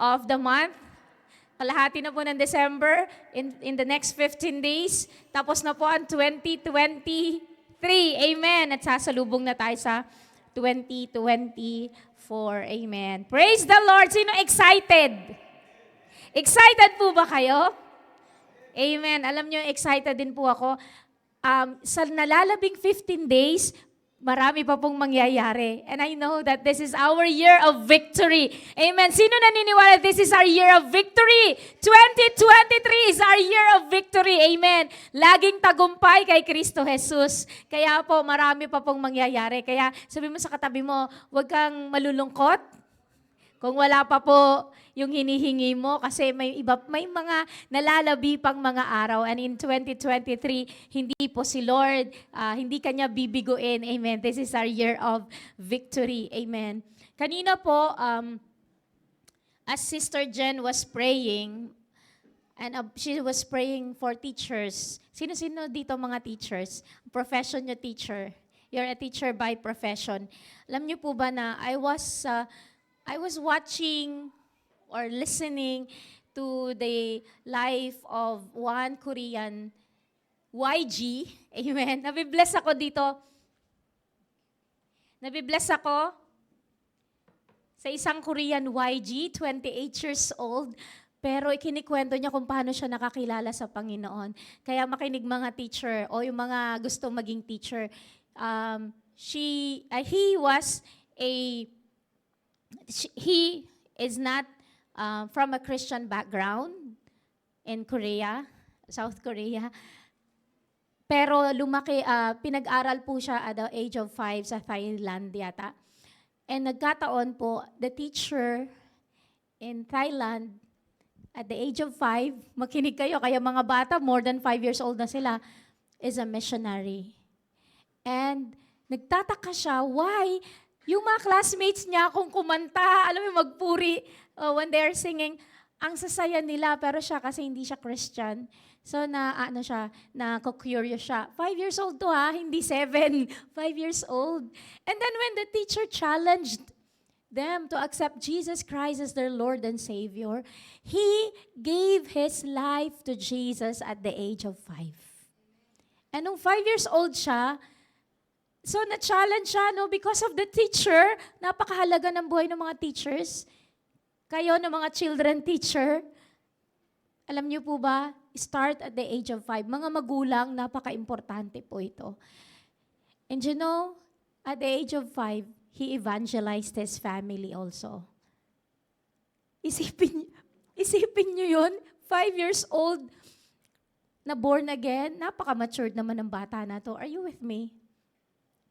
of the month. Kalahati na po ng December in the next 15 days. Tapos na po ang 2023. Amen. At sasalubong na tayo sa 2024. Amen. Praise the Lord. Sino excited? Excited po ba kayo? Amen. Alam nyo, excited din po ako. Sa nalalabing 15 days, marami pa pong mangyayari. And I know that this is our year of victory. Amen. Sino naniniwala this is our year of victory? 2023 is our year of victory. Amen. Laging tagumpay kay Kristo Jesus. Kaya po, marami pa pong mangyayari. Kaya sabi mo sa katabi mo, huwag kang malulungkot. Kung wala pa po yung hinihingi mo kasi may mga nalalabi pang mga araw, and in 2023 hindi po si Lord hindi kanya bibiguin. Amen. This is our year of victory. Amen. Kanina po as Sister Jen was praying, and she was praying for teachers. Sino-sino dito mga teachers? Profession nyo teacher. You're a teacher by profession. Alam niyo po ba na I was watching or listening to the life of one Korean YG. Amen. Nabibless ako dito. Nabibless ako sa isang Korean YG, 28 years old. Pero ikinikwento niya kung paano siya nakakilala sa Panginoon. Kaya makinig mga teacher o yung mga gusto maging teacher. He is not from a Christian background in Korea, South Korea. Pero pinag-aral po siya at the age of 5 sa Thailand yata. And nagkataon po, the teacher in Thailand at the age of 5, makinig kayo, kaya mga bata, more than 5 years old na sila, is a missionary. And nagtataka siya, why? Yung mga classmates niya, kung kumanta, alam mo, magpuri when they're singing, ang sasaya nila, pero siya kasi hindi siya Christian. So na-curious siya. 5 years old to hindi 7. 5 years old. And then when the teacher challenged them to accept Jesus Christ as their Lord and Savior, he gave his life to Jesus at the age of 5. And nung 5 years old siya, so, na-challenge siya, because of the teacher. Napakahalaga ng buhay ng mga teachers. Kayo ng mga children teacher. Alam niyo po ba, start at the age of 5. Mga magulang, napaka-importante po ito. And you know, at the age of 5, he evangelized his family also. Isipin niyo yun, 5 years old, na born again. Napaka-matured naman ng bata na to. Are you with me?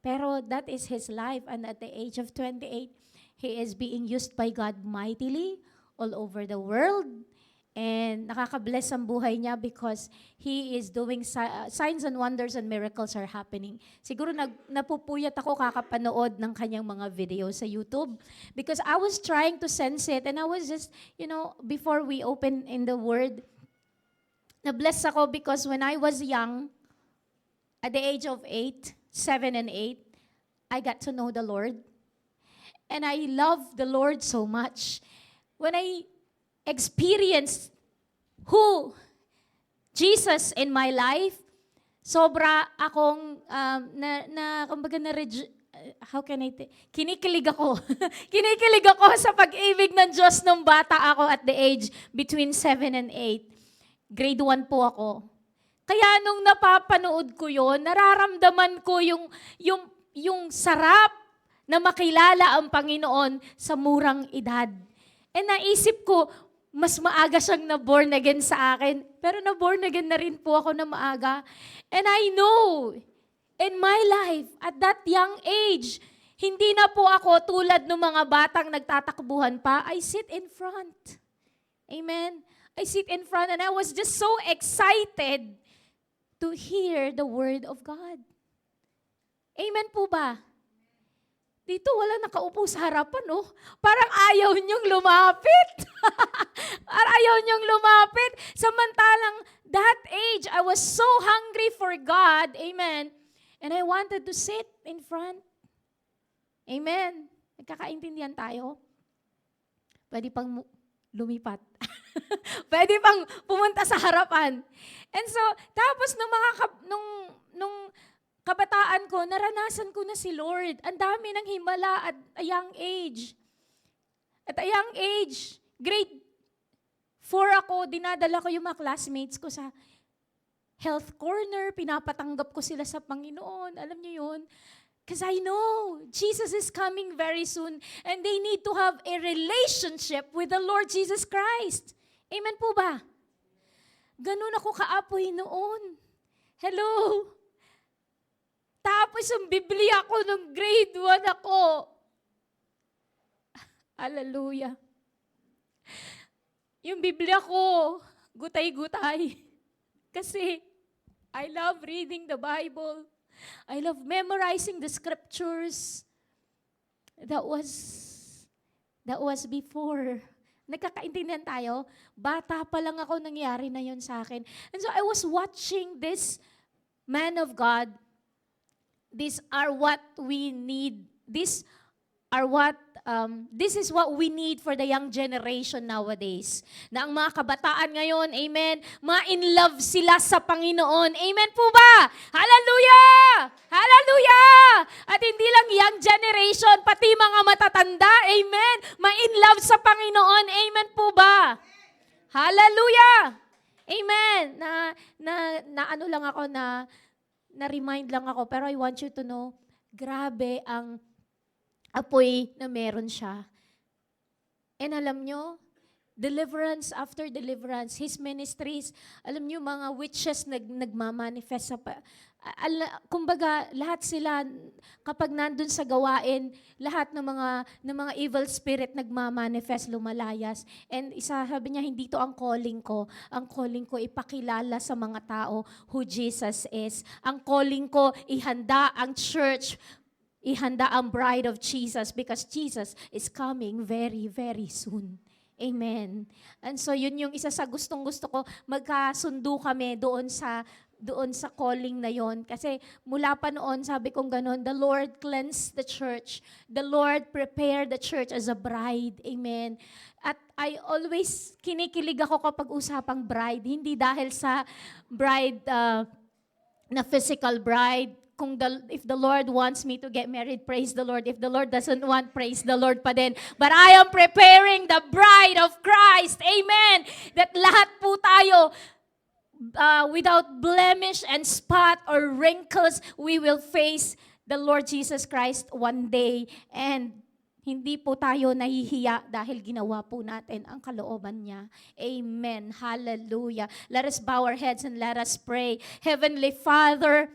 Pero that is his life, and at the age of 28, he is being used by God mightily all over the world. And nakaka-bless ang buhay niya because he is doing signs and wonders and miracles are happening. Siguro napupuyat ako kakapanood ng kanyang mga videos sa YouTube because I was trying to sense it, and I was just, before we open in the Word, na-bless ako because when I was young, at the age of 8, 7 and 8, I got to know the Lord. And I love the Lord so much. When I experienced Jesus in my life, sobra akong, kinikilig ako. Kinikilig ako sa pag-ibig ng Diyos nung bata ako at the age between 7 and 8. Grade 1 po ako. Kaya nung napapanood ko yon, nararamdaman ko yung sarap na makilala ang Panginoon sa murang edad. And naisip ko, mas maaga siyang na-born again sa akin. Pero na-born again na rin po ako na maaga. And I know, in my life, at that young age, hindi na po ako tulad ng mga batang nagtatakbuhan pa. I sit in front. Amen? I sit in front and I was just so excited to hear the Word of God. Amen po ba? Dito wala nakaupo sa harapan, Parang ayaw niyong lumapit. Parang ayaw niyong lumapit. Samantalang that age, I was so hungry for God. Amen. And I wanted to sit in front. Amen. Nagkakaintindihan tayo? Pwede pang lumipat. Pwede pang pumunta sa harapan. And so, tapos nung kabataan ko, naranasan ko na si Lord. Ang dami ng himala at a young age. At a young age, grade 4 ako, dinadala ko yung mga classmates ko sa health corner, pinapatanggap ko sila sa Panginoon. Alam niyo yun? Because I know Jesus is coming very soon and they need to have a relationship with the Lord Jesus Christ. Amen po ba? Ganun ako kaapoy noon. Hello? Tapos yung Biblia ko nung grade 1 ako. Hallelujah. Yung Biblia ko, gutay-gutay. Kasi I love reading the Bible. I love memorizing the scriptures. That was before. Nagkakaintindihan tayo? Bata pa lang ako, nangyari na yon sa akin. And so I was watching this man of God. These are what we need. This is what we need for the young generation nowadays. Na ang mga kabataan ngayon, amen, ma-in love sila sa Panginoon. Amen po ba? Hallelujah! Hallelujah! At hindi lang young generation, pati mga matatanda, amen, ma-in love sa Panginoon. Amen po ba? Hallelujah! Amen. Na ano lang ako, na-remind lang ako, pero I want you to know, grabe ang apoy na meron siya. And alam nyo, deliverance after deliverance, his ministries, alam nyo, mga witches nagmamanifest sa kumbaga, lahat sila, kapag nandun sa gawain, lahat ng mga evil spirit nagmamanifest, lumalayas. And sabi niya, hindi to ang calling ko. Ang calling ko, ipakilala sa mga tao who Jesus is. Ang calling ko, ihanda ang church, ihanda ang bride of Jesus because Jesus is coming very, very soon. Amen. And so yun yung isa sa gustong-gusto ko, magkasundo kami doon sa calling na yon. Kasi mula pa noon, sabi kong ganon, the Lord cleansed the church. The Lord prepared the church as a bride. Amen. At I always kinikilig ako kapag usapang bride. Hindi dahil sa bride na physical bride. If the Lord wants me to get married, praise the Lord. If the Lord doesn't want, praise the Lord pa din. But I am preparing the bride of Christ. Amen. That lahat po tayo, without blemish and spot or wrinkles, we will face the Lord Jesus Christ one day. And hindi po tayo nahihiya dahil ginawa po natin ang kalooban niya. Amen. Hallelujah. Let us bow our heads and let us pray. Heavenly Father,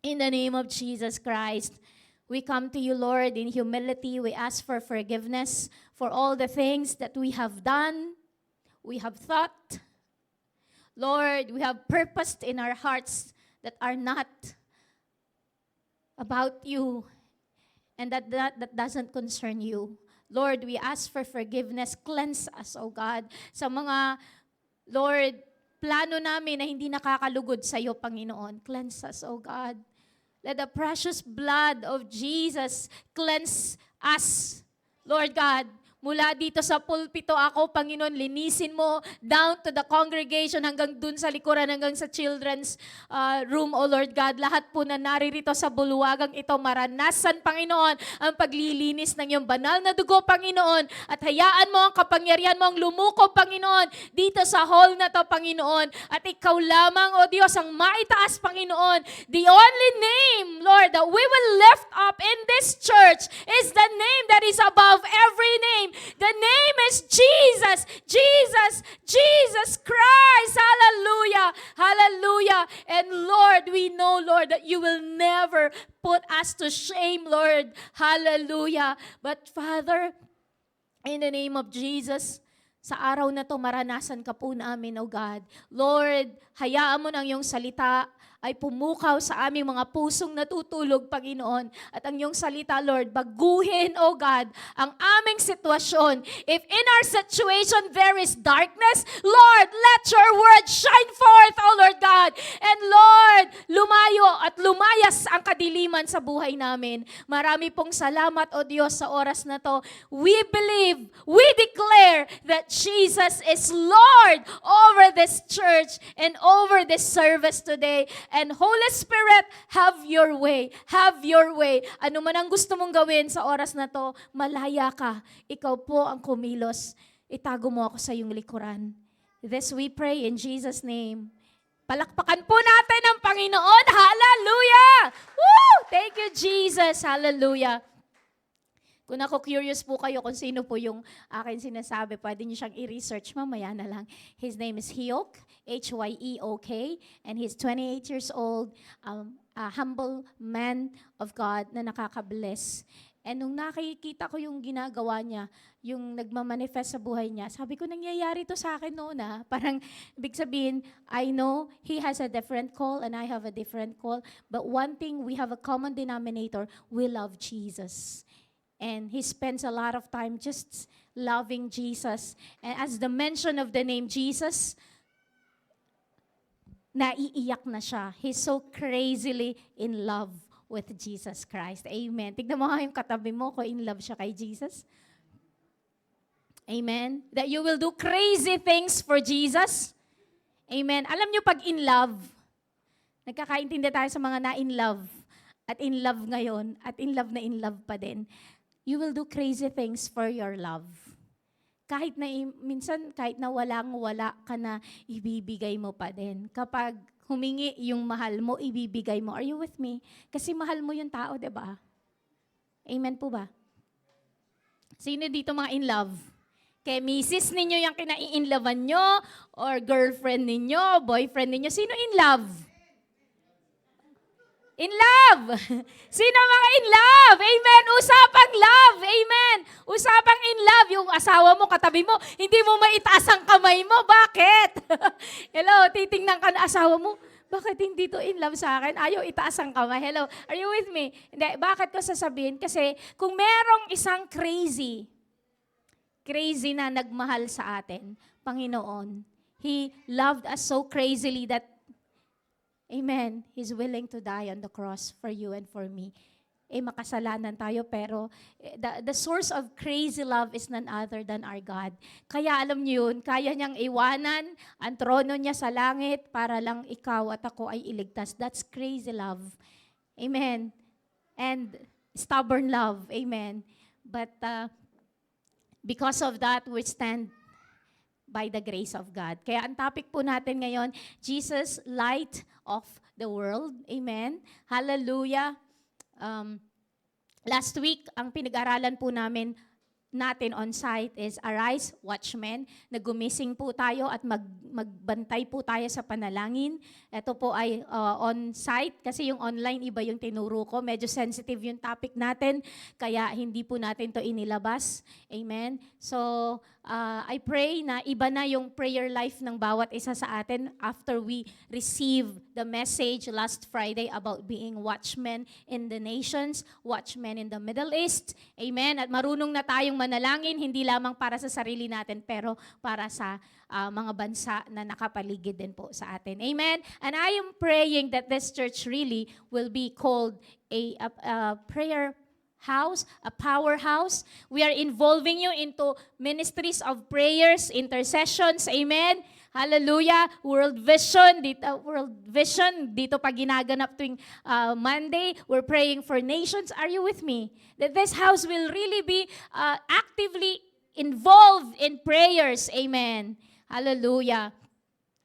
in the name of Jesus Christ, we come to you, Lord, in humility. We ask for forgiveness for all the things that we have done, we have thought. Lord, we have purposed in our hearts that are not about you and that doesn't concern you. Lord, we ask for forgiveness. Cleanse us, O God, sa mga, Lord, plano namin na hindi nakakalugod sa iyo, Panginoon. Cleanse us, O God. Let the precious blood of Jesus cleanse us, Lord God. Mula dito sa pulpito ako, Panginoon, linisin mo down to the congregation hanggang dun sa likuran, hanggang sa children's room, O Lord God. Lahat po na naririto sa bulwagang ito, maranasan, Panginoon, ang paglilinis ng iyong banal na dugo, Panginoon. At hayaan mo ang kapangyarihan mo ang lumukob, Panginoon, dito sa hall na to, Panginoon. At ikaw lamang, O Diyos, ang maitaas, Panginoon. The only name, Lord, that we will lift up in this church is the name that is above every name. The name is Jesus. Jesus. Jesus Christ. Hallelujah. Hallelujah. And Lord, we know, Lord, that you will never put us to shame, Lord. Hallelujah. But Father, in the name of Jesus, sa araw na to, maranasan ka po namin, O God. Lord, hayaan mo ng iyong salita ay pumukaw sa aming mga pusong natutulog, Panginoon. At ang iyong salita, Lord, baguhin, O God, ang aming sitwasyon. If in our situation there is darkness, Lord, let your word shine forth, O Lord God. And Lord, lumayo at lumayas ang kadiliman sa buhay namin. Marami pong salamat, O Diyos, sa oras na to. We believe, we declare that Jesus is Lord over this church and over this service today. And Holy Spirit, have your way. Have your way. Ano man ang gusto mong gawin sa oras na to, malaya ka. Ikaw po ang kumilos. Itago mo ako sa iyong likuran. This we pray in Jesus' name. Palakpakan po natin ang Panginoon. Hallelujah! Woo! Thank you, Jesus. Hallelujah. Kung ako curious po kayo kung sino po yung akin sinasabi, pwede niyo siyang i-research mamaya na lang. His name is Hyok, Hyeok, and he's 28 years old, a humble man of God na nakaka-bless. And nung nakikita ko yung ginagawa niya, yung nagmamanifest sa buhay niya, sabi ko, nangyayari to sa akin noon Parang, ibig sabihin, I know he has a different call and I have a different call. But one thing, we have a common denominator, we love Jesus. And he spends a lot of time just loving Jesus. And as the mention of the name Jesus, naiiyak na siya. He's so crazily in love with Jesus Christ. Amen. Tignan mo nga yung katabi mo kung in love siya kay Jesus. Amen. That you will do crazy things for Jesus. Amen. Alam niyo pag in love, nagkakaintindi tayo sa mga na-in love. At in love ngayon, at in love na in love pa din. You will do crazy things for your love. Kahit na, minsan, kahit na walang-wala ka na, ibibigay mo pa din. Kapag humingi yung mahal mo, ibibigay mo. Are you with me? Kasi mahal mo yung tao, diba? Amen po ba? Sino dito mga in love? Kaya misis ninyo yung kinai-inlovean nyo, or girlfriend ninyo, boyfriend ninyo, sino in love? In love! Sino mga in love? Amen! Usapang love! Amen! Usapang in love. Yung asawa mo, katabi mo, hindi mo maitaas ang kamay mo. Bakit? Hello, titingnan ka na asawa mo. Bakit hindi to in love sa akin? Ayaw itaas ang kamay. Hello, are you with me? Hindi, bakit ko sasabihin? Kasi kung merong isang crazy na nagmahal sa atin, Panginoon, He loved us so crazily that Amen. He's willing to die on the cross for you and for me. Makasalanan tayo, pero the source of crazy love is none other than our God. Kaya alam niyo yun, kaya niyang iwanan ang trono niya sa langit para lang ikaw at ako ay iligtas. That's crazy love. Amen. And stubborn love. Amen. But because of that, we stand by the grace of God. Kaya ang topic po natin ngayon, Jesus, light of the world. Amen. Hallelujah. Last week, ang pinag-aralan po natin on site is Arise, Watchmen. Nagumising po tayo at magbantay po tayo sa panalangin. Ito po ay on site kasi yung online iba yung tinuro ko. Medyo sensitive yung topic natin, kaya hindi po natin to inilabas. Amen. So, I pray na iba na yung prayer life ng bawat isa sa atin after we receive the message last Friday about being watchmen in the nations, watchmen in the Middle East. Amen. At marunong na tayong manalangin, hindi lamang para sa sarili natin, pero para sa mga bansa na nakapaligid din po sa atin. Amen. And I am praying that this church really will be called a prayer house, a powerhouse. We are involving you into ministries of prayers, intercessions. Amen. Hallelujah. World Vision dito pa ginaganap tuwing Monday. We're praying for nations. Are you with me? That this house will really be actively involved in prayers. Amen. Hallelujah.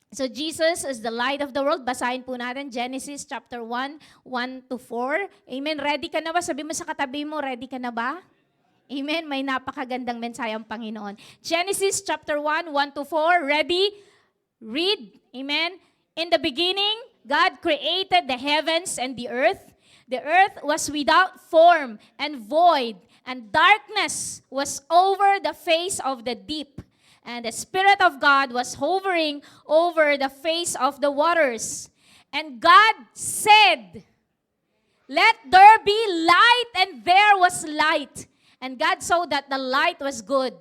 So Jesus is the light of the world. Basahin po natin Genesis chapter 1, 1 to 4. Amen. Ready ka na ba? Sabi mo sa katabi mo, ready ka na ba? Amen. May napakagandang mensahe ang Panginoon. Genesis chapter 1, 1 to 4. Ready? Read. Amen. In the beginning, God created the heavens and the earth. The earth was without form and void, and darkness was over the face of the deep. And the Spirit of God was hovering over the face of the waters. And God said, "Let there be light," and there was light. And God saw that the light was good.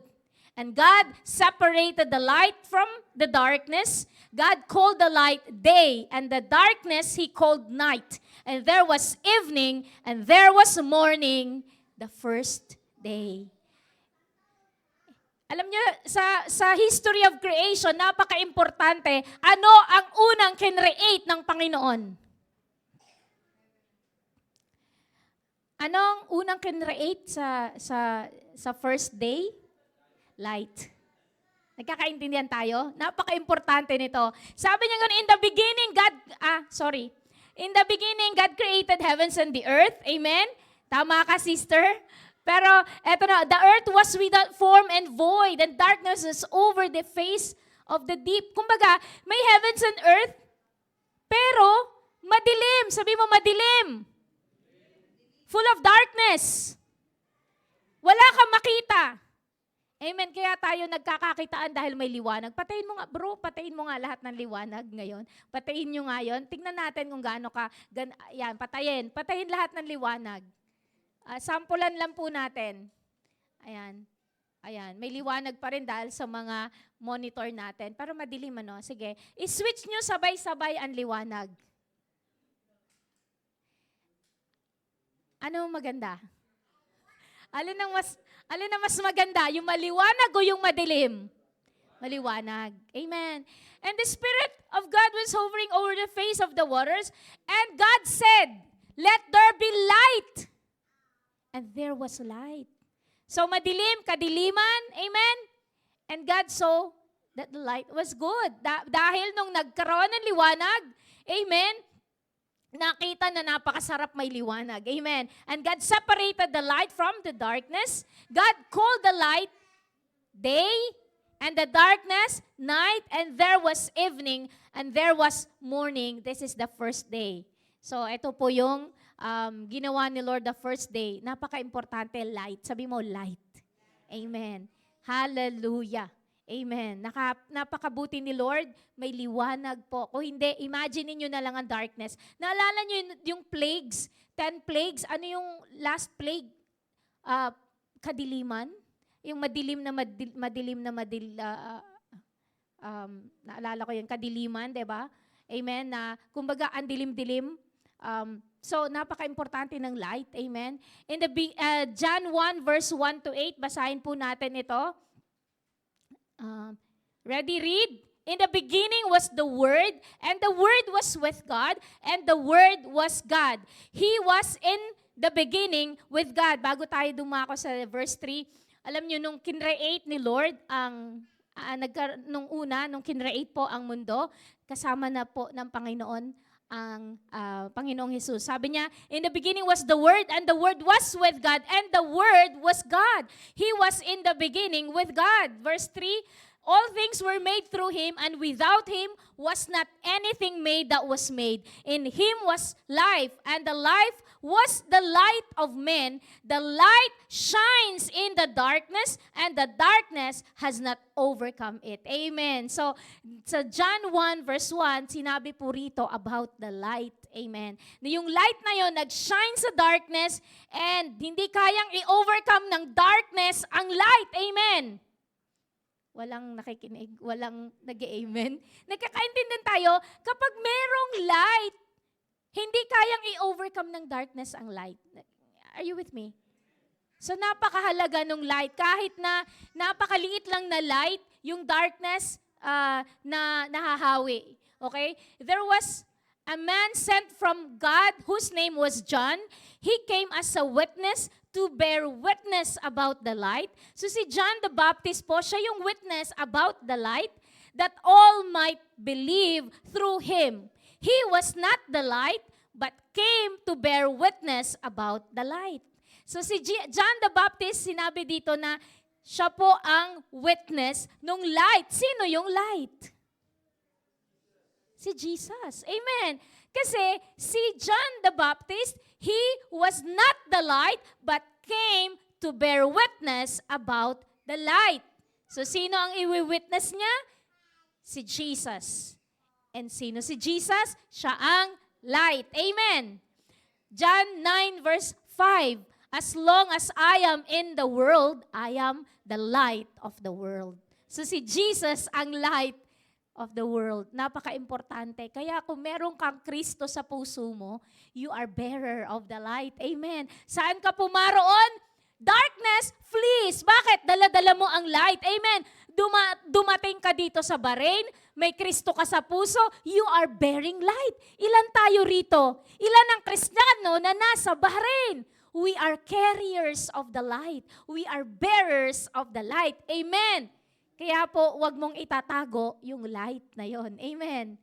And God separated the light from the darkness. God called the light day, and the darkness He called night. And there was evening, and there was morning, the first day. Alam niyo, sa history of creation, napaka-importante, ano ang unang kinreate ng Panginoon? Ano ang unang kinreate sa first day? Light. Nagkakaintindihan tayo? Napaka-importante nito. Sabi niya ganun, in the beginning, God created heavens and the earth. Amen? Tama ka, sister? Pero, eto na, the earth was without form and void, and darkness was over the face of the deep. Kumbaga, may heavens and earth, pero madilim. Sabi mo, madilim. Full of darkness. Wala kang makita. Amen. Kaya tayo nagkakakitaan dahil may liwanag. Patayin mo nga, bro. Patayin mo nga lahat ng liwanag ngayon. Patayin nyo nga yun. Tingnan natin kung gaano ka. Yan, patayin. Patayin lahat ng liwanag. Sampulan lang po natin. Ayan. Ayan. May liwanag pa rin dahil sa mga monitor natin. Pero madilim ano. Sige. I-switch nyo sabay-sabay ang liwanag. Ano maganda? Alin ang mas maganda? Yung maliwanag o yung madilim? Maliwanag. Amen. And the Spirit of God was hovering over the face of the waters. And God said, "Let there be light." And there was light. So madilim, kadiliman. Amen. And God saw that the light was good. Dahil nung nagkaroon ng liwanag, amen, nakita na napakasarap may liwanag. Amen. And God separated the light from the darkness. God called the light day, and the darkness night, and there was evening, and there was morning. This is the first day. So ito po yung ginawa ni Lord the first day. Napaka-importante, light. Sabi mo, light. Amen. Hallelujah. Amen. Napakabuti ni Lord, may liwanag po. Kung hindi, imagine niyo na lang ang darkness. Naalala niyo yung plagues, 10 plagues, ano yung last plague? Kadiliman? Yung naalala ko yung kadiliman, di ba? Amen. Na, kumbaga, ang dilim-dilim. So, napaka-importante ng light. Amen. In the John 1 verse 1 to 8, basahin po natin ito. Ready, read? In the beginning was the Word, and the Word was with God, and the Word was God. He was in the beginning with God. Bago tayo dumako sa verse 3, alam nyo, nung kinreate ni Lord, nung kinreate po ang mundo, kasama na po ng Panginoon ang Panginoong Jesus. Sabi niya, in the beginning was the Word, and the Word was with God, and the Word was God. He was in the beginning with God. Verse 3, all things were made through Him, and without Him was not anything made that was made. In Him was life, and the life was the light of men. The light shines in the darkness, and the darkness has not overcome it. Amen. So, sa John 1 verse 1, sinabi po rito about the light. Amen. Yung light na yon nag-shine sa darkness, and hindi kayang i-overcome ng darkness ang light. Amen. Walang nakikinig, walang nag-amen. Nagkakaintindihan tayo, kapag merong light, hindi kayang i-overcome ng darkness ang light. Are you with me? So napakahalaga ng light. Kahit na napakaliit lang na light, yung darkness na nahahawi. Okay? There was a man sent from God whose name was John. He came as a witness to bear witness about the light. So si John the Baptist po, siya yung witness about the light that all might believe through him. He was not the light, but came to bear witness about the light. So si John the Baptist, sinabi dito na siya po ang witness nung light. Sino yung light? Si Jesus. Amen. Kasi si John the Baptist, he was not the light, but came to bear witness about the light. So sino ang i-witness niya? Si Jesus. And sino si Jesus? Siya ang light. Amen. John 9 verse 5, as long as I am in the world, I am the light of the world. So si Jesus ang light of the world. Napaka-importante. Kaya kung meron kang Kristo sa puso mo, you are bearer of the light. Amen. Saan ka pumaroon? Darkness flees. Bakit? Dala-dala mo ang light. Amen. Dumating ka dito sa Bahrain, may Kristo ka sa puso, you are bearing light. Ilan tayo rito? Ilan ang Kristiyano na nasa Bahrain? We are carriers of the light. We are bearers of the light. Amen. Kaya po, wag mong itatago yung light na yon. Amen.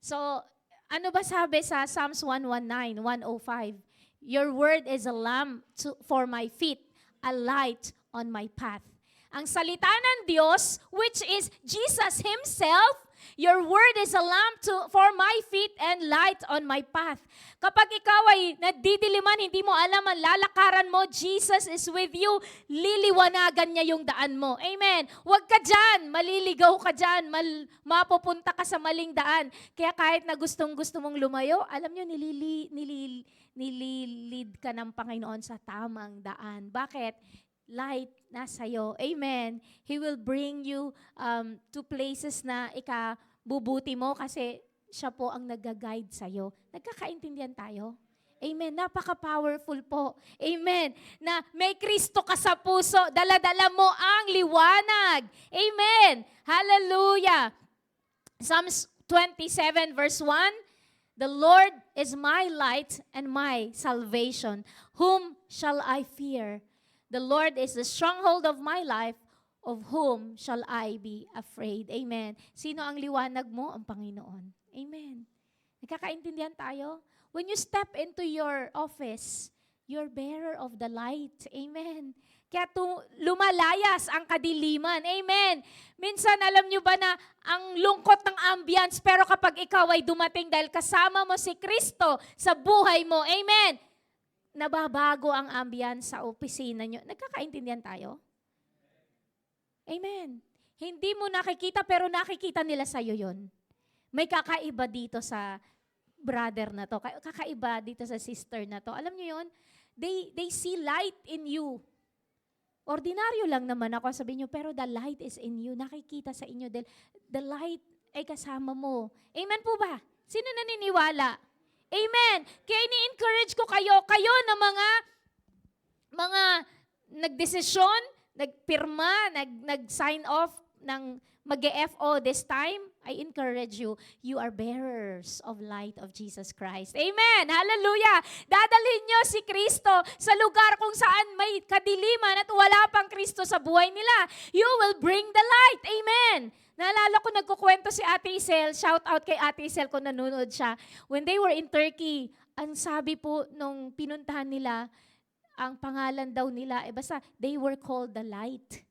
So, ano ba sabi sa Psalms 119, 105? Your word is a lamp for my feet, a light on my path. Ang salita ng Diyos, which is Jesus Himself, your word is a lamp for my feet and light on my path. Kapag ikaw ay nadidiliman, hindi mo alam ang lalakaran mo, Jesus is with you, liliwanagan niya yung daan mo. Amen. Huwag ka dyan, maliligaw ka dyan, mapupunta ka sa maling daan. Kaya kahit na gustong-gusto mong lumayo, alam nyo, nililid ka ng Panginoon sa tamang daan. Bakit? Light nasa'yo. Amen. He will bring you to places na ikabubuti mo kasi siya po ang nag-guide sa'yo. Nagkakaintindihan tayo? Amen. Napaka-powerful po. Amen. Na may Kristo ka sa puso, dala-dala mo ang liwanag. Amen. Hallelujah. Psalms 27 verse 1, the Lord is my light and my salvation. Whom shall I fear? The Lord is the stronghold of my life, of whom shall I be afraid? Amen. Sino ang liwanag mo? Ang Panginoon. Amen. Nagkakaintindihan tayo? When you step into your office, you're bearer of the light. Amen. Kaya lumalayas ang kadiliman. Amen. Minsan, alam nyo ba na ang lungkot ng ambience, pero kapag ikaw ay dumating dahil kasama mo si Kristo sa buhay mo, amen, nababago ang ambience sa opisina nyo. Nagkakaintindihan tayo? Amen. Hindi mo nakikita pero nakikita nila sa'yo yon. May kakaiba dito sa brother na to. Kakaiba dito sa sister na to. Alam nyo yon? They see light in you. Ordinaryo lang naman ako, sabihin nyo, pero the light is in you. Nakikita sa inyo dahil the light ay kasama mo. Amen po ba? Sino naniniwala? Amen. Kaya ini-encourage ko kayo na mga nagdesisyon, nagpirma, nag-sign off ng mag-FO this time, I encourage you, you are bearers of light of Jesus Christ. Amen. Hallelujah. Dadalhin nyo si Kristo sa lugar kung saan may kadiliman at wala pang Kristo sa buhay nila. You will bring the light. Amen. Naalala ko, nagkukwento si Ate Isel, shout out kay Ate Isel kung nanonood siya. When they were in Turkey, ang sabi po nung pinuntahan nila, ang pangalan daw nila, basta they were called the light.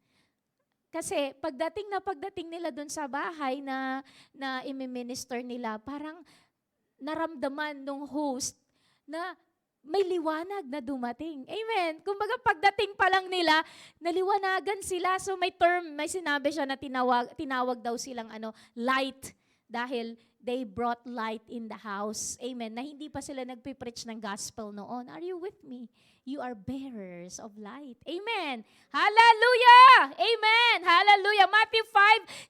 Kasi pagdating nila dun sa bahay na imi-minister nila, parang naramdaman nung host na may liwanag na dumating. Amen. Kumbaga pagdating pa lang nila, naliwanagan sila. So may sinabi siya na tinawag daw silang light dahil they brought light in the house. Amen. Na hindi pa sila nagpipreach ng gospel noon. Are you with me? You are bearers of light. Amen. Hallelujah. Amen. Hallelujah. Matthew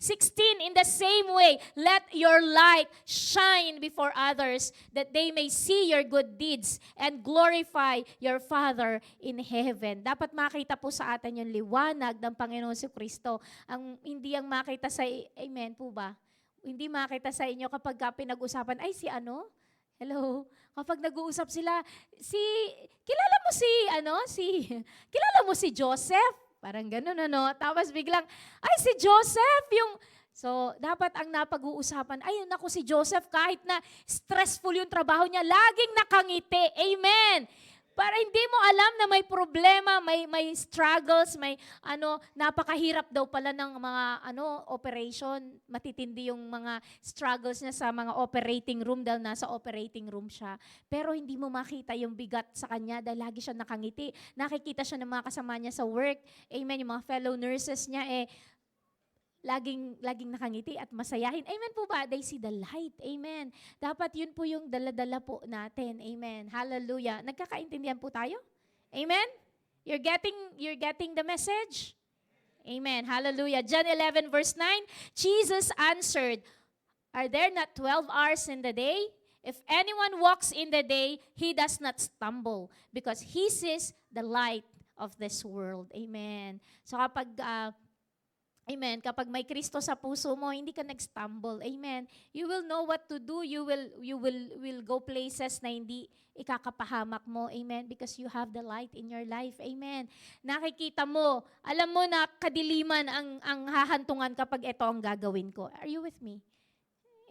5:16, in the same way, let your light shine before others that they may see your good deeds and glorify your Father in heaven. Dapat makita po sa atin yung liwanag ng Panginoon si Kristo. Hindi ang makita sa, amen po ba? Hindi makita sa inyo kapag pinag-usapan, ay si ano? Hello? Kapag nag-uusap sila, kilala mo si Joseph? Parang ganun, Tapos biglang, ay si Joseph, So, dapat ang napag-uusapan, ay naku si Joseph, kahit na stressful yung trabaho niya, laging nakangiti. Amen. Para hindi mo alam na may problema, may struggles, may napakahirap daw pala ng mga operation. Matitindi yung mga struggles niya sa mga operating room dahil nasa operating room siya. Pero hindi mo makita yung bigat sa kanya dahil lagi siya nakangiti. Nakikita siya ng mga kasama niya sa work. Amen. Yung mga fellow nurses niya laging nakangiti at masayahin. Amen po ba? They see the light. Amen. Dapat yun po yung dala-dala po natin. Amen. Hallelujah. Nagkakaintindihan po tayo? Amen? You're getting the message? Amen. Hallelujah. John 11 verse 9, Jesus answered, "Are there not 12 hours in the day? If anyone walks in the day, he does not stumble because he sees the light of this world." Amen. So kapag may Kristo sa puso mo, hindi ka nag-stumble. Amen. You will know what to do. You will go places na hindi ikakapahamak mo. Amen. Because you have the light in your life. Amen. Nakikita mo, alam mo na kadiliman ang hahantungan kapag ito ang gagawin ko. Are you with me?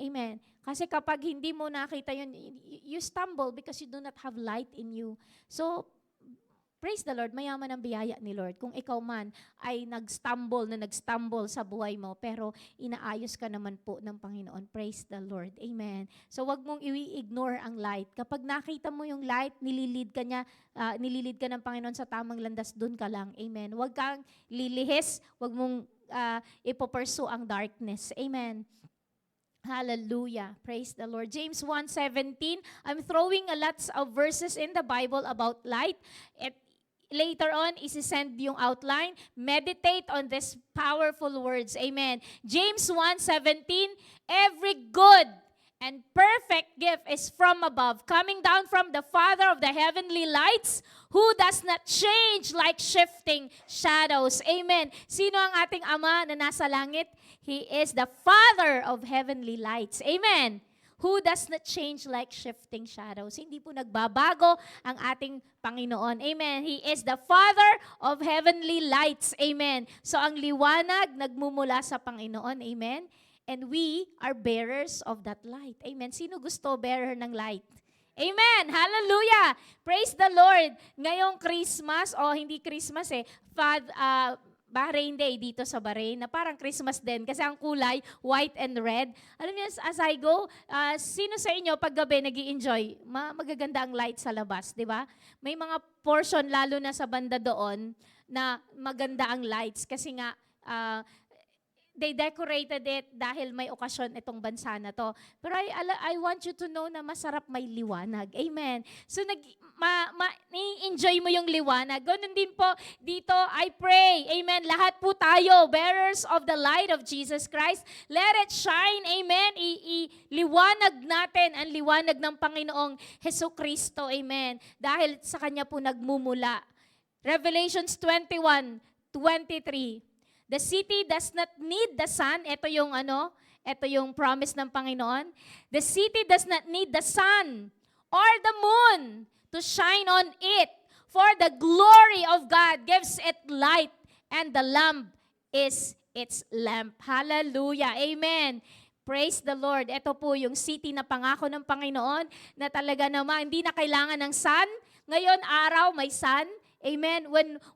Amen. Kasi kapag hindi mo nakita yun, you stumble because you do not have light in you. So, praise the Lord, mayaman ang biyaya ni Lord. Kung ikaw man ay nag-stumble sa buhay mo, pero inaayos ka naman po ng Panginoon. Praise the Lord. Amen. So wag mong i-ignore ang light. Kapag nakita mo yung light, nililid ka ng Panginoon sa tamang landas, dun ka lang. Amen. Wag kang lilihis, wag mong ipopursue ang darkness. Amen. Hallelujah. Praise the Lord. James 1:17. I'm throwing a lots of verses in the Bible about light. Later on, isi-send yung outline. Meditate on these powerful words. Amen. James 1:17, every good and perfect gift is from above, coming down from the Father of the heavenly lights, who does not change like shifting shadows. Amen. Sino ang ating Ama na nasa langit? He is the Father of heavenly lights. Amen. Who does not change like shifting shadows. Hindi po nagbabago ang ating Panginoon. Amen. He is the Father of heavenly lights. Amen. So ang liwanag nagmumula sa Panginoon. Amen. And we are bearers of that light. Amen. Sino gusto bearer ng light? Amen. Hallelujah. Praise the Lord. Ngayong Christmas, hindi Christmas Bahrain Day dito sa Bahrain, na parang Christmas din kasi ang kulay, white and red. Alam niyo, as I go, sino sa inyo pag gabi nag-i-enjoy? Magaganda ang light sa labas, di ba? May mga portion, lalo na sa banda doon, na maganda ang lights kasi nga, they decorated it dahil may okasyon itong bansa na to. Pero I want you to know na masarap may liwanag. Amen. So ni-enjoy mo yung liwanag. Ganun din po dito, I pray. Amen. Lahat po tayo, bearers of the light of Jesus Christ. Let it shine. Amen. Liwanag natin ang liwanag ng Panginoong Hesukristo. Amen. Dahil sa Kanya po nagmumula. Revelations 21:23. The city does not need the sun. Ito yung promise ng Panginoon. The city does not need the sun or the moon to shine on it. For the glory of God gives it light, and the lamp is its lamp. Hallelujah. Amen. Praise the Lord. Ito po yung city na pangako ng Panginoon na talaga naman hindi na kailangan ng sun. Ngayon, araw, may sun. Amen.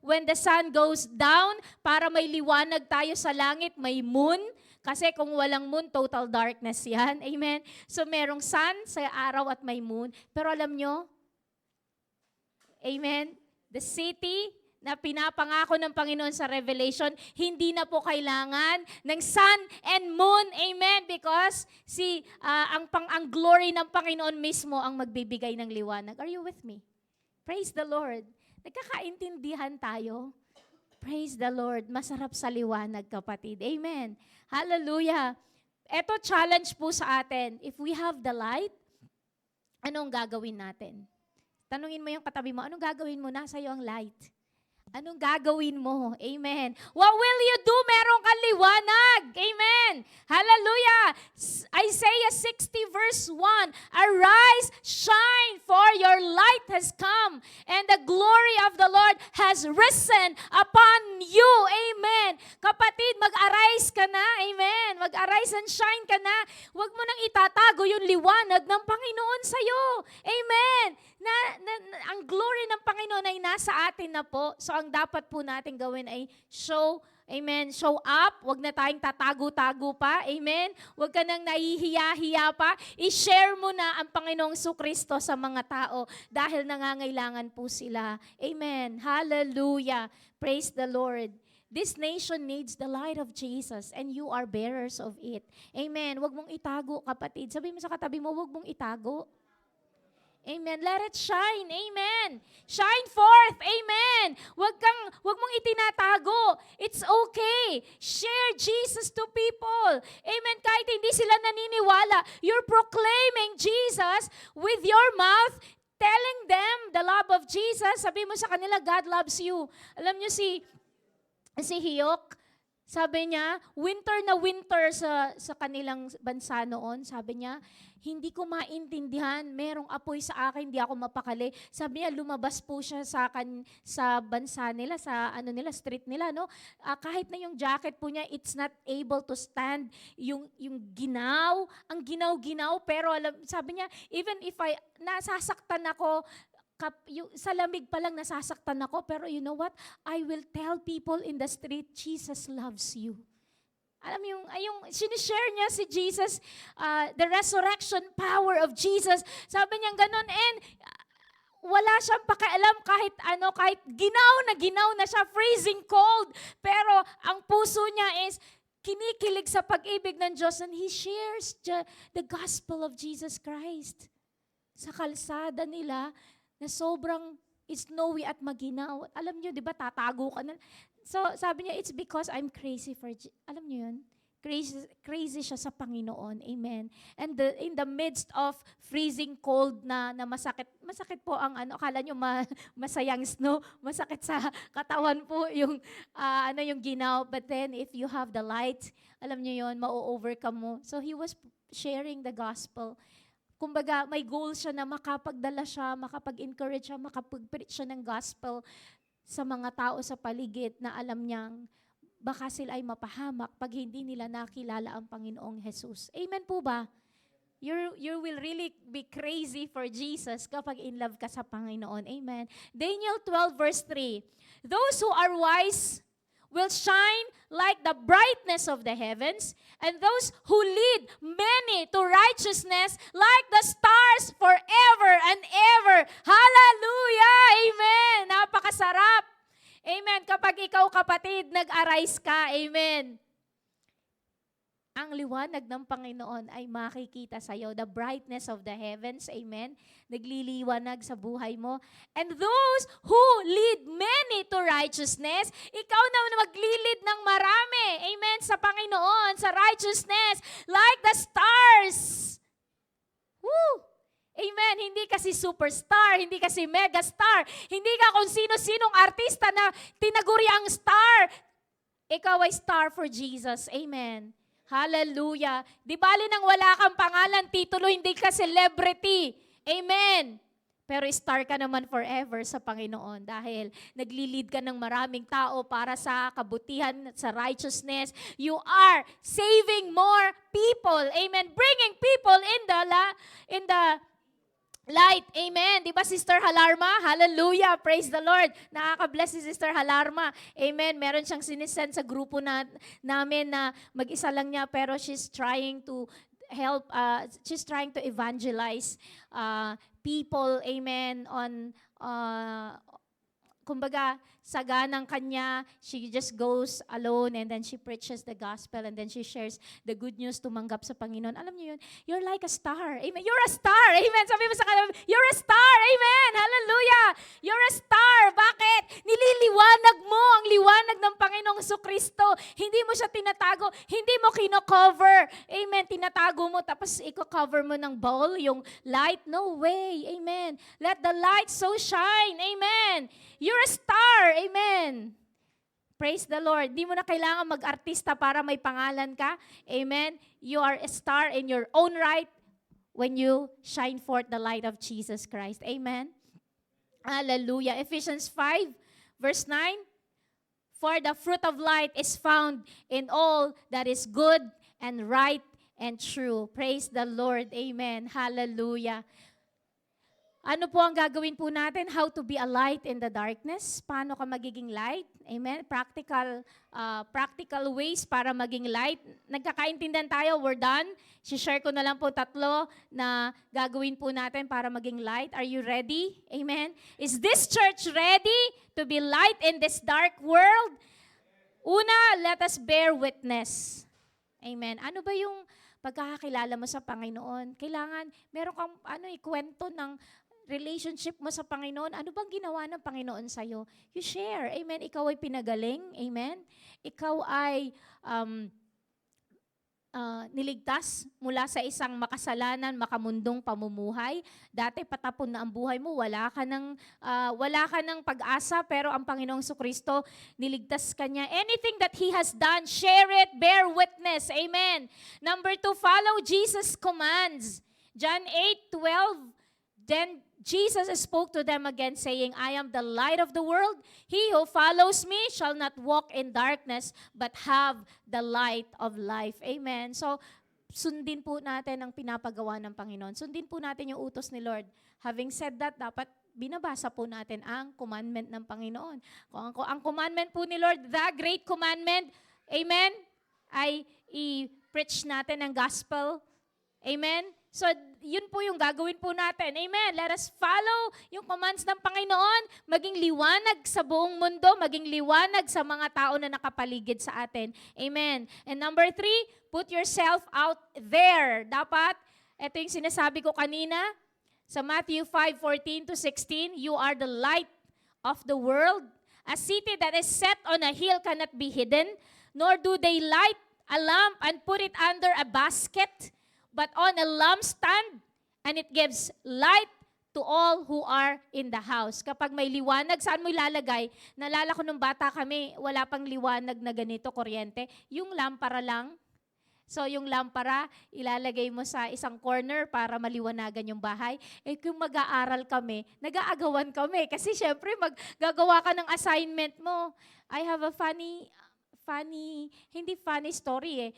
When the sun goes down, para may liwanag tayo sa langit, may moon. Kasi kung walang moon, total darkness yan. Amen. So merong sun sa araw at may moon. Pero alam nyo, amen, the city na pinapangako ng Panginoon sa Revelation, hindi na po kailangan ng sun and moon. Amen. Because ang glory ng Panginoon mismo ang magbibigay ng liwanag. Are you with me? Praise the Lord. Nagkakaintindihan tayo. Praise the Lord. Masarap sa liwanag, kapatid. Amen. Hallelujah. Ito challenge po sa atin. If we have the light, anong gagawin natin? Tanungin mo yung katabi mo, anong gagawin mo? Nasa iyo ang light. Anong gagawin mo? Amen. What will you do? Meron kang liwanag. Amen. Hallelujah. Isaiah 60 verse 1. Arise, shine, for your light has come, and the glory of the Lord has risen upon you. Amen. Kapatid, mag-arise ka na. Amen. Mag-arise and shine ka na. Huwag mo nang itatago yung liwanag ng Panginoon sa'yo. Amen. Ang glory ng Panginoon ay nasa atin na po. So ang dapat po natin gawin ay show up. Huwag na tayong tatago-tago pa. Amen. Huwag ka nang nahihiya-hiya pa. I-share mo na ang Panginoong Jesucristo sa mga tao dahil nangangailangan po sila. Amen. Hallelujah. Praise the Lord. This nation needs the light of Jesus and you are bearers of it. Amen. Huwag mong itago, kapatid. Sabi mo sa katabi mo, huwag mong itago. Amen. Let it shine. Amen. Shine forth. Amen. Huwag mong itinatago. It's okay. Share Jesus to people. Amen. Kahit hindi sila naniniwala, you're proclaiming Jesus with your mouth, telling them the love of Jesus. Sabi mo sa kanila, God loves you. Alam niyo si Hiyok, sabi niya, winter na winter sa kanilang bansa noon. Sabi niya, hindi ko maintindihan, merong apoy sa akin, hindi ako mapakali. Sabi niya, lumabas po siya sa bansa nila, sa street nila, no? Kahit na yung jacket po niya, it's not able to stand yung ginaw, ang ginaw-ginaw, pero sabi niya, even if nasasaktan ako, sa lamig pa lang nasasaktan ako, pero you know what? I will tell people in the street, Jesus loves you. Alam yung sinishare niya si Jesus, the resurrection power of Jesus. Sabi niya ganun, and wala siyang pakialam kahit ginaw na siya, freezing cold. Pero ang puso niya is kinikilig sa pag-ibig ng Diyos, and he shares the gospel of Jesus Christ. Sa kalsada nila, na sobrang snowy at maginaw. Alam niyo, di ba, tatago ka na. So, sabi niya, it's because I'm crazy for alam niyo yun? Crazy siya sa Panginoon. Amen. And in the midst of freezing cold na masakit po ang akala niyo masayang snow, masakit sa katawan po yung yung ginaw. But then, if you have the light, alam niyo yun, ma-overcome mo. So, he was sharing the gospel. Kumbaga, may goal siya na makapagdala siya, makapag-encourage siya, makapag-preach siya ng gospel sa mga tao sa paligid na alam niyang baka sila ay mapahamak pag hindi nila nakilala ang Panginoong Jesus. Amen po ba? You will really be crazy for Jesus kapag in love ka sa Panginoon. Amen. Daniel 12 verse 3. Those who are wise will shine like the brightness of the heavens, and those who lead many to righteousness like the stars forever and ever. Hallelujah! Amen! Napakasarap! Amen! Kapag ikaw, kapatid, nag-arise ka. Amen! Ang liwanag ng Panginoon ay makikita sa iyo. The brightness of the heavens. Amen. Nagliliwanag sa buhay mo. And those who lead many to righteousness, ikaw na maglilid ng marami. Amen. Sa Panginoon, sa righteousness, like the stars. Woo! Amen. Hindi kasi superstar, hindi kasi megastar, hindi ka kung sino-sinong artista na tinaguri ang star. Ikaw ay star for Jesus. Amen. Hallelujah. Di bali nang wala kang pangalan, titulo, hindi ka celebrity. Amen. Pero star ka naman forever sa Panginoon dahil naglilid ka ng maraming tao para sa kabutihan at sa righteousness. You are saving more people. Amen. Bringing people in the light. Amen. Di ba, Sister Halarma? Hallelujah. Praise the Lord. Nakaka-bless si Sister Halarma. Amen. Meron siyang sinisend sa grupo namin na mag-isa lang niya, pero she's trying to help, she's trying to evangelize people. Amen. Kumbaga, saganang kanya, she just goes alone and then she preaches the gospel and then she shares the good news, tumanggap sa Panginoon. Alam niyo yun, you're like a star. Amen. You're a star. Amen. Sabi mo sa kanila, you're a star. Amen. Hallelujah. You're a star. Bakit? Nililiwanag mo ang liwanag ng Panginoong Jesucristo. Hindi mo siya tinatago. Hindi mo kino-cover. Amen. Tinatago mo tapos i-cover mo ng bowl, yung light. No way. Amen. Let the light so shine. Amen. You're a star. Amen. Praise the Lord. Di mo na kailangan mag-artista para may pangalan ka. Amen. You are a star in your own right when you shine forth the light of Jesus Christ. Amen. Hallelujah. Ephesians 5 verse 9. For the fruit of light is found in all that is good and right and true. Praise the Lord. Amen. Hallelujah. Ano po ang gagawin po natin? How to be a light in the darkness? Paano ka magiging light? Amen? Practical ways para maging light. Nagkakaintindihan tayo, we're done. Share ko na lang po 3 na gagawin po natin para maging light. Are you ready? Amen? Is this church ready to be light in this dark world? Una, let us bear witness. Amen. Ano ba yung pagkakakilala mo sa Panginoon? Kailangan, meron kang kwento ng relationship mo sa Panginoon. Ano bang ginawa ng Panginoon sa'yo? You share. Amen. Ikaw ay pinagaling. Amen. Ikaw ay niligtas mula sa isang makasalanan, makamundong pamumuhay. Dati patapon na ang buhay mo, wala ka ng pag-asa, pero ang Panginoong Kristo niligtas ka niya. Anything that He has done, share it, bear witness. Amen. Number 2, follow Jesus' commands. John 8:12. Then Jesus spoke to them again, saying, I am the light of the world. He who follows me shall not walk in darkness, but have the light of life. Amen. So, sundin po natin ang pinapagawa ng Panginoon. Sundin po natin yung utos ni Lord. Having said that, dapat binabasa po natin ang commandment ng Panginoon. Kung ang commandment po ni Lord, the great commandment, amen, ay i-preach natin ang gospel. Amen. So, yun po yung gagawin po natin. Amen. Let us follow yung commands ng Panginoon, maging liwanag sa buong mundo, maging liwanag sa mga tao na nakapaligid sa atin. Amen. And number 3, put yourself out there. Dapat, ito yung sinasabi ko kanina, sa Matthew 5:14-16, you are the light of the world. A city that is set on a hill cannot be hidden, nor do they light a lamp and put it under a basket, but on a lampstand, and it gives light to all who are in the house. Kapag may liwanag, saan mo ilalagay? Naalala ko nung bata kami, wala pang liwanag na ganito, kuryente. Yung lampara lang. So, yung lampara, ilalagay mo sa isang corner para maliwanagan yung bahay. Eh, kung mag-aaral kami, nag-aagawan kami. Kasi syempre, gagawa ka ng assignment mo. I have a hindi funny story eh.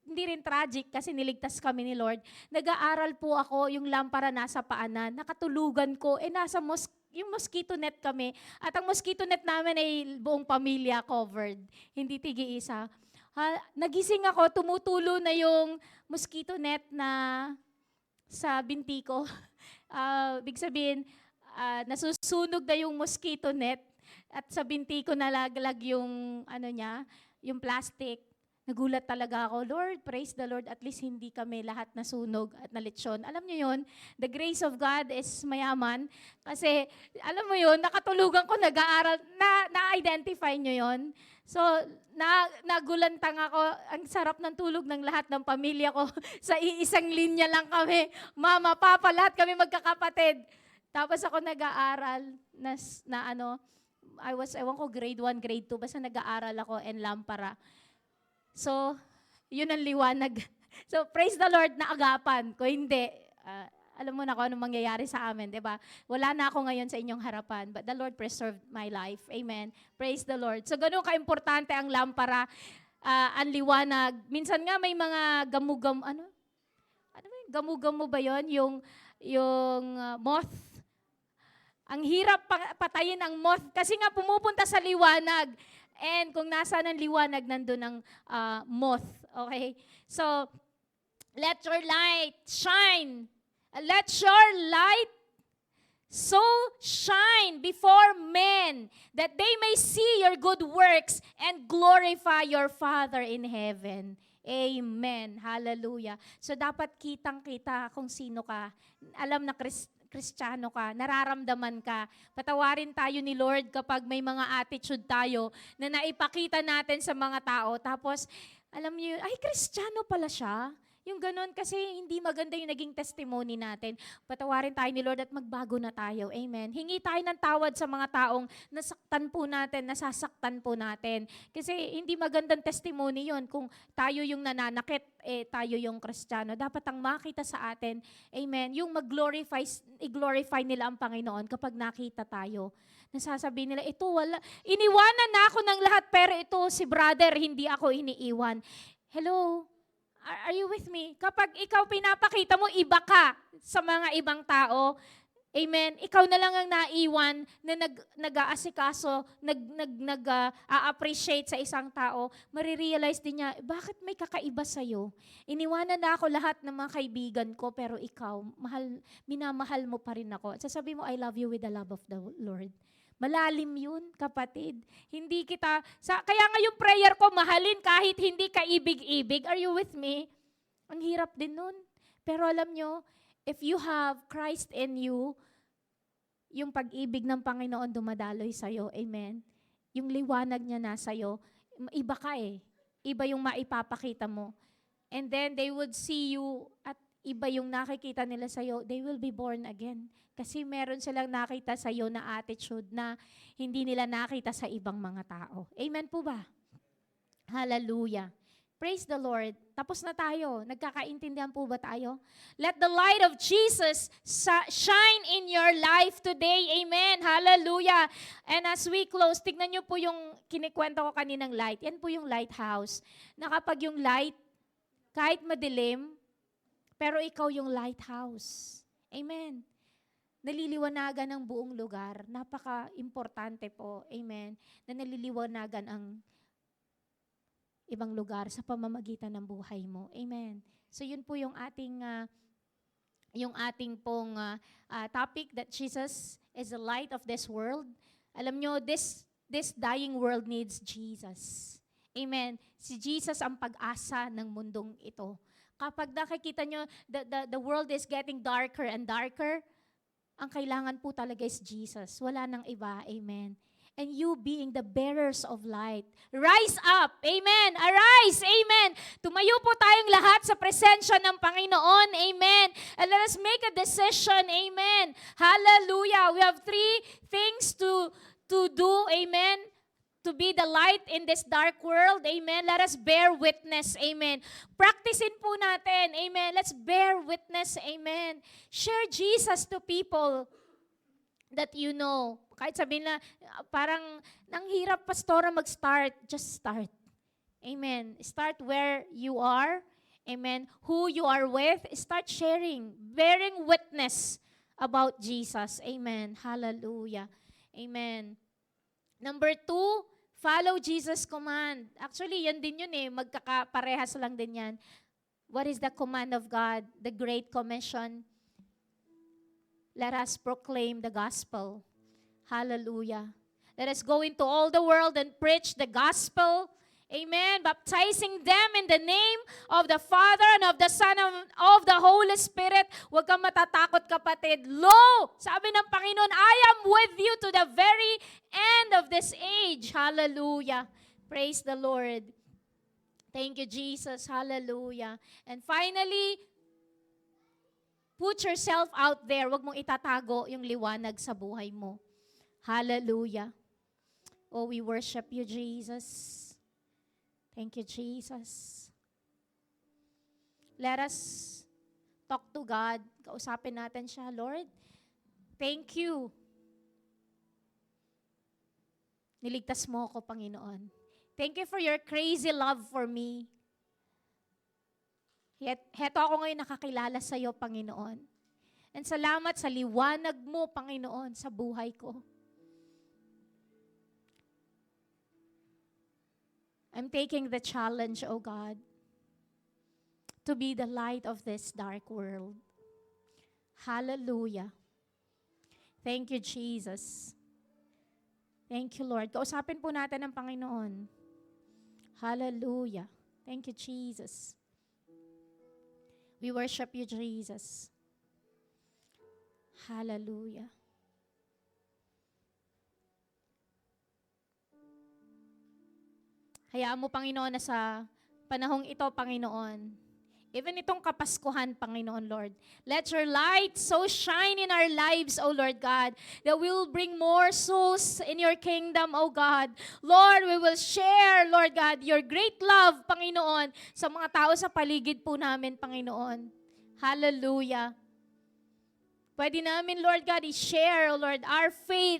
Hindi rin tragic kasi niligtas kami ni Lord. Nag-aaral po ako, yung lampara nasa paanan, nakatulugan ko, nasa yung mosquito net kami. At ang mosquito net namin ay buong pamilya covered. Hindi tigi-isa. Nagising ako, tumutulo na yung mosquito net na sa binti ko. Big sabihin, nasusunog na yung mosquito net at sa binti ko nalaglag yung, yung plastic. Nagulat talaga ako, Lord, praise the Lord, at least hindi kami lahat nasunog at nalitsyon. Alam niyo yun, the grace of God is mayaman. Kasi, alam mo yun, nakatulugan ko, nag-aaral, na-identify niyo yun. So, nagulantang ako, ang sarap ng tulog ng lahat ng pamilya ko. Sa iisang linya lang kami, mama, papa, lahat kami magkakapatid. Tapos ako nag-aaral, ewan ko, grade 1, grade 2, basta nag-aaral ako and lampara. So, yun ang liwanag. So, praise the Lord na agapan. Kung hindi, alam mo na kung anong mangyayari sa amin, di ba? Wala na ako ngayon sa inyong harapan, but the Lord preserved my life. Amen. Praise the Lord. So, ganun ka-importante ang lampara, ang liwanag. Minsan nga may mga gamu-gamu ba yon? Yung moth. Ang hirap patayin ang moth kasi nga pumupunta sa liwanag. And kung nasa ng liwanag, nandun ang moth. Okay? So, let your light shine. Let your light so shine before men that they may see your good works and glorify your Father in heaven. Amen. Hallelujah. So, dapat kitang-kita kung sino ka. Alam na Kristiyano ka, nararamdaman ka. Patawarin tayo ni Lord kapag may mga attitude tayo na naipakita natin sa mga tao. Tapos, alam niyo, ay, Kristiyano pala siya. Yung ganun, kasi hindi maganda yung naging testimony natin. Patawarin tayo ni Lord at magbago na tayo. Amen. Hingi tayo ng tawad sa mga taong nasaktan po natin, nasasaktan po natin. Kasi hindi magandang testimony yon kung tayo yung nananakit, tayo yung Kristiyano. Dapat ang makita sa atin, amen, yung i-glorify nila ang Panginoon kapag nakita tayo. Nasasabihin nila, iniwanan na ako ng lahat, pero ito si brother, hindi ako iniiwan. Hello? Are you with me? Kapag ikaw pinapakita mo, iba ka sa mga ibang tao, amen, ikaw na lang ang naiwan na nag-aasikaso, nag-appreciate sa isang tao, marirealize din niya, bakit may kakaiba sa'yo? Iniwanan na ako lahat ng mga kaibigan ko, pero ikaw, minamahal mo pa rin ako. At sasabihin mo, I love you with the love of the Lord. Malalim yun, kapatid. Hindi kita, kaya nga yung prayer ko, mahalin kahit hindi ka ibig-ibig. Are you with me? Ang hirap din nun. Pero alam nyo, if you have Christ in you, yung pag-ibig ng Panginoon dumadaloy sa'yo. Amen? Yung liwanag niya nasa iyo, iba ka eh. Iba yung maipapakita mo. And then they would see you at iba yung nakikita nila sa'yo. They will be born again. Kasi meron silang nakita sa'yo na attitude na hindi nila nakita sa ibang mga tao. Amen po ba? Hallelujah. Praise the Lord. Tapos na tayo. Nagkakaintindihan po ba tayo? Let the light of Jesus shine in your life today. Amen. Hallelujah. And as we close, tignan nyo po yung kinikwento ko kaninang light. Yan po yung lighthouse. Na kapag yung light, kahit madilim, pero ikaw yung lighthouse. Amen. Naliliwanagan ang buong lugar. Napaka-importante po. Amen. Na naliliwanagan ang ibang lugar sa pamamagitan ng buhay mo. Amen. So yun po yung ating pong topic, that Jesus is the light of this world. Alam nyo, this dying world needs Jesus. Amen. Si Jesus ang pag-asa ng mundong ito. Kapag nakikita nyo, the world is getting darker and darker, ang kailangan po talaga is Jesus. Wala nang iba. Amen. And you being the bearers of light. Rise up. Amen. Arise. Amen. Tumayo po tayong lahat sa presensya ng Panginoon. Amen. And let us make a decision. Amen. Hallelujah. We have 3 things to do. Amen. To be the light in this dark world. Amen. Let us bear witness. Amen. Practicein po natin. Amen. Let's bear witness. Amen. Share Jesus to people that you know. Kahit sabihin na, parang nang hirap, pastora, mag-start. Just start. Amen. Start where you are. Amen. Who you are with. Start sharing. Bearing witness about Jesus. Amen. Hallelujah. Amen. Number 2, follow Jesus' command. Actually, yan din yun eh. Magkakaparehas lang din yan. What is the command of God? The Great Commission. Let us proclaim the gospel. Hallelujah. Let us go into all the world and preach the gospel. Amen. Baptizing them in the name of the Father and of the Son and of the Holy Spirit. Huwag kang matatakot, kapatid. Lo, sabi ng Panginoon, I am with you to the very end of this age. Hallelujah. Praise the Lord. Thank you, Jesus. Hallelujah. And finally, put yourself out there. Huwag mong itatago yung liwanag sa buhay mo. Hallelujah. Oh, we worship you, Jesus. Thank you, Jesus. Let us talk to God. Kausapin natin siya. Lord, thank you. Niligtas mo ako, Panginoon. Thank you for your crazy love for me. Heto ako ngayon nakakilala sa iyo, Panginoon. And salamat sa liwanag mo, Panginoon, sa buhay ko. I'm taking the challenge, oh God, to be the light of this dark world. Hallelujah. Thank you, Jesus. Thank you, Lord. Kausapin po natin ang Panginoon. Hallelujah. Thank you, Jesus. We worship you, Jesus. Hallelujah. Hayaan mo, Panginoon, na sa panahong ito, Panginoon, even itong Kapaskuhan, Panginoon, Lord, let your light so shine in our lives, O Lord God, that we will bring more souls in your kingdom, O God. Lord, we will share, Lord God, your great love, Panginoon, sa mga tao sa paligid po namin, Panginoon. Hallelujah. Pwede namin, Lord God, i-share, O Lord, our faith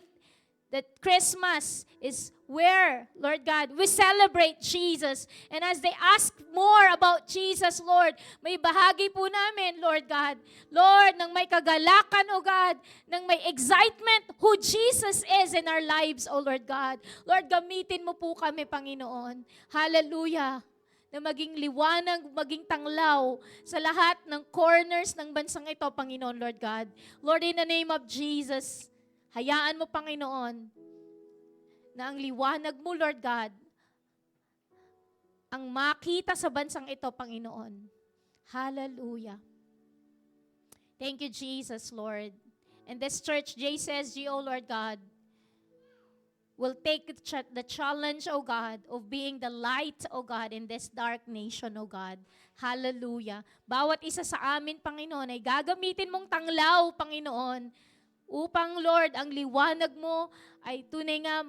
that Christmas is where, Lord God, we celebrate Jesus. And as they ask more about Jesus, Lord, may bahagi po namin, Lord God. Lord, nang may kagalakan, O God, nang may excitement who Jesus is in our lives, O Lord God. Lord, gamitin mo po kami, Panginoon. Hallelujah. Na maging liwanag, maging tanglaw sa lahat ng corners ng bansang ito, Panginoon, Lord God. Lord, in the name of Jesus, Hayaan mo, Panginoon, na ang liwanag mo, Lord God, ang makita sa bansang ito, Panginoon. Hallelujah. Thank you, Jesus, Lord. And this church, JCSGO, Lord God, will take the challenge, O God, of being the light, O God, in this dark nation, O God. Hallelujah. Bawat isa sa amin, Panginoon, ay gagamitin mong tanglaw, Panginoon, upang, Lord, ang liwanag mo ay tunay nga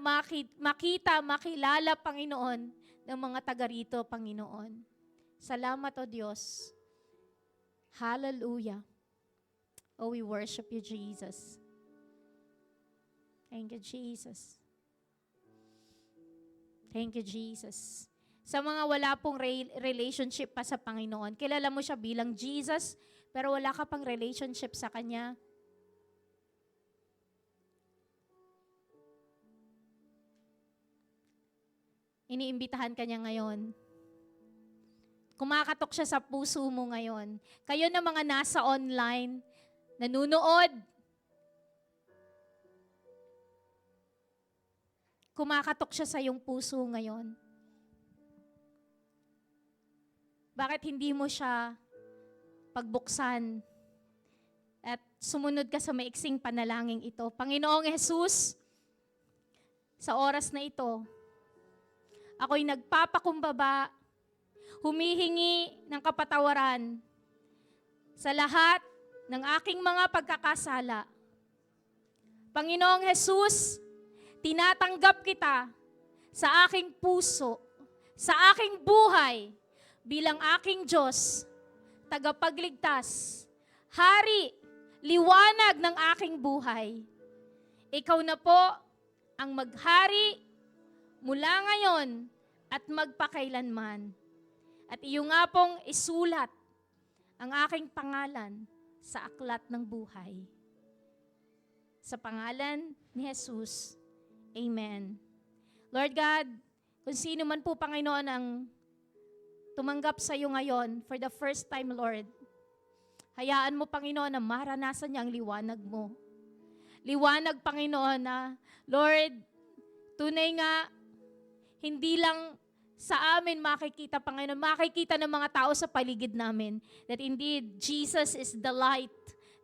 makita, makilala, Panginoon, ng mga taga rito, Panginoon. Salamat, O Diyos. Hallelujah. Oh, we worship you, Jesus. Thank you, Jesus. Thank you, Jesus. Sa mga wala pong relationship pa sa Panginoon, kilala mo siya bilang Jesus, pero wala ka pang relationship sa Kanya. Iniimbitahan ka niya ngayon. Kumakatok siya sa puso mo ngayon. Kayo na mga nasa online, nanunood, kumakatok siya sa iyong puso ngayon. Bakit hindi mo siya pagbuksan at sumunod ka sa maiksing panalangin ito? Panginoong Jesus, sa oras na ito, ako'y nagpapakumbaba, humihingi ng kapatawaran sa lahat ng aking mga pagkakasala. Panginoong Jesus, tinatanggap kita sa aking puso, sa aking buhay, bilang aking Diyos, tagapagligtas, hari, liwanag ng aking buhay. Ikaw na po ang maghari mula ngayon at magpakailanman. At iyo nga pong isulat ang aking pangalan sa aklat ng buhay. Sa pangalan ni Jesus, Amen. Lord God, kung sino man po, Panginoon, ang tumanggap sa iyo ngayon for the first time, Lord, hayaan mo, Panginoon, na maranasan niya ang liwanag mo. Liwanag, Panginoon, na, Lord, tunay nga, hindi lang sa amin makikita, Panginoon, makikita ng mga tao sa paligid namin that indeed, Jesus is the light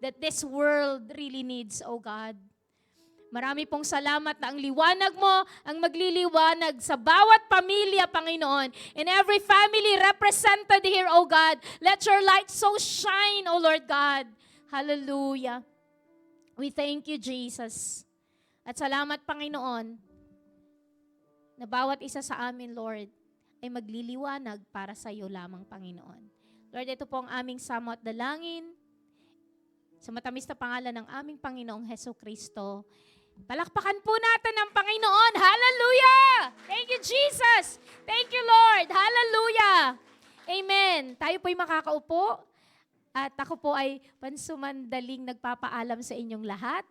that this world really needs, O God. Marami pong salamat na ang liwanag mo ang magliliwanag sa bawat pamilya, Panginoon. In every family represented here, O God, let your light so shine, O Lord God. Hallelujah. We thank you, Jesus. At salamat, Panginoon, na bawat isa sa amin, Lord, ay magliliwanag para sa iyo lamang, Panginoon. Lord, ito po ang aming samot dalangin sa matamis na pangalan ng aming Panginoong Heso Kristo. Palakpakan po natin ang Panginoon. Hallelujah! Thank you, Jesus! Thank you, Lord! Hallelujah! Amen. Tayo po'y makakaupo at ako po ay pansumandaling nagpapaalam sa inyong lahat.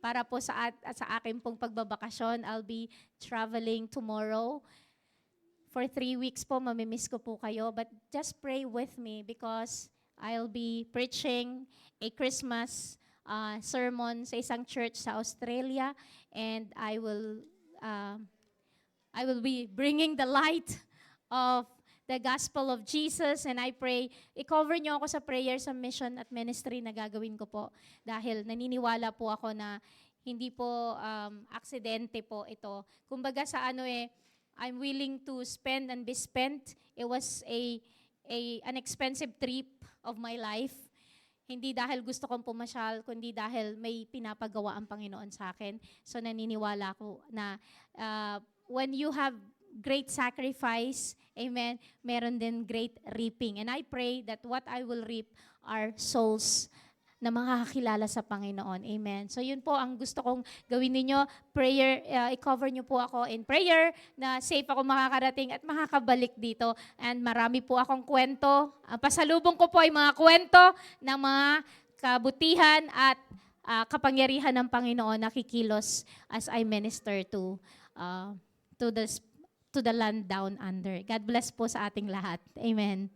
Para po sa akin pong pagbabakasyon, I'll be traveling tomorrow. For 3 weeks po, mamimiss ko po kayo. But just pray with me because I'll be preaching a Christmas sermon sa isang church sa Australia, and I will be bringing the light of the gospel of Jesus, and I pray, i-cover niyo ako sa prayer sa mission at ministry na gagawin ko po, dahil naniniwala po ako na hindi po aksidente po ito. Kumbaga sa I'm willing to spend and be spent. It was an expensive trip of my life. Hindi dahil gusto kong pumasyal, kundi dahil may pinapagawa ang Panginoon sa akin. So naniniwala ko na when you have great sacrifice, amen, meron din great reaping. And I pray that what I will reap are souls na makakakilala sa Panginoon. Amen. So yun po ang gusto kong gawin ninyo. Prayer, i-cover nyo po ako in prayer na safe ako makakarating at makakabalik dito. And marami po akong kwento. Ang pasalubong ko po ay mga kwento ng mga kabutihan at kapangyarihan ng Panginoon na kikilos as I minister to the land down under. God bless po sa ating lahat. Amen.